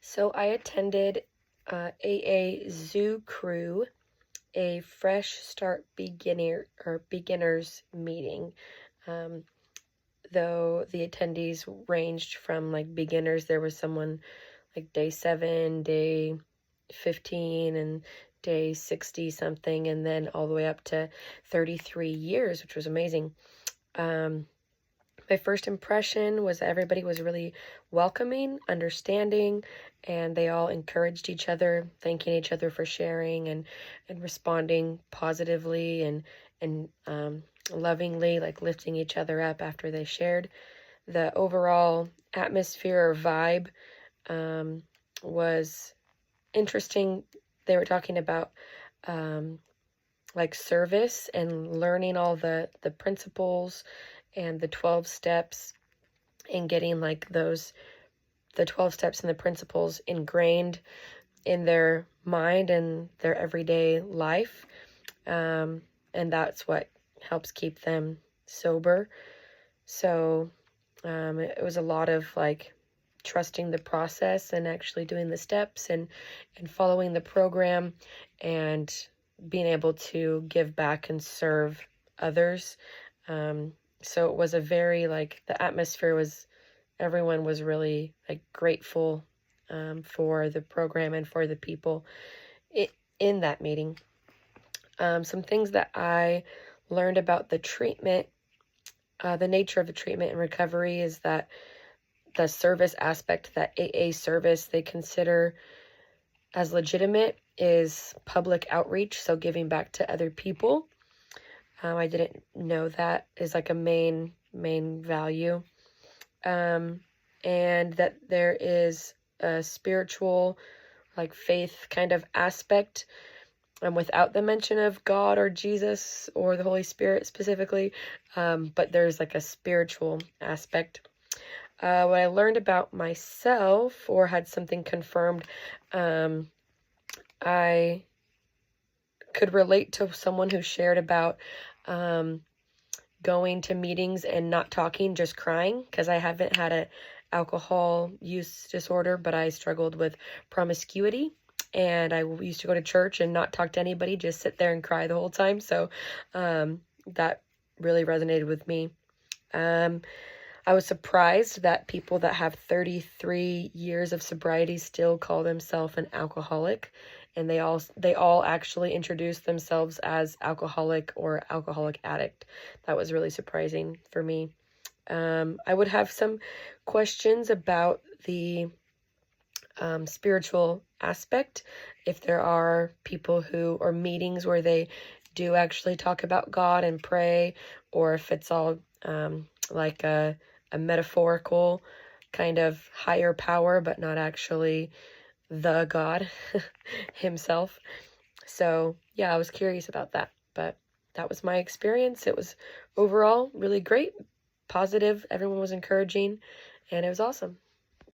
So I attended AA Zoo Crew, a fresh start beginners meeting. Um, though the attendees ranged from like beginners, there was someone like day 7, day 15, and day 60 something, and then all the way up to 33 years, which was amazing. My first impression was that everybody was really welcoming, understanding, and they all encouraged each other, thanking each other for sharing and responding positively and lovingly, like lifting each other up after they shared. The overall atmosphere or vibe was interesting. They were talking about like service and learning all the principles and the 12 steps and getting like the 12 steps and the principles ingrained in their mind and their everyday life. And that's what helps keep them sober. So it was a lot of like trusting the process and actually doing the steps and following the program and being able to give back and serve others. So it was a very like the atmosphere was everyone was really like grateful for the program and for the people in that meeting. Some things that I learned about the treatment, the nature of the treatment and recovery is that the service aspect, that AA service they consider as legitimate is public outreach, so giving back to other people. I didn't know that is like a main value. And that there is a spiritual, like faith kind of aspect, without the mention of God or Jesus or the Holy Spirit specifically, but there's like a spiritual aspect. What I learned about myself or had something confirmed, I could relate to someone who shared about going to meetings and not talking, just crying, because I haven't had an alcohol use disorder, but I struggled with promiscuity. And I used to go to church and not talk to anybody, just sit there and cry the whole time. So that really resonated with me. I was surprised that people that have 33 years of sobriety still call themselves an alcoholic, and they all actually introduce themselves as alcoholic or alcoholic addict. That was really surprising for me. I would have some questions about the spiritual aspect, if there are people who, or meetings where they do actually talk about God and pray, or if it's all like a metaphorical kind of higher power, but not actually the God himself. So yeah, I was curious about that, but that was my experience. It was overall really great, positive. Everyone was encouraging, and it was awesome.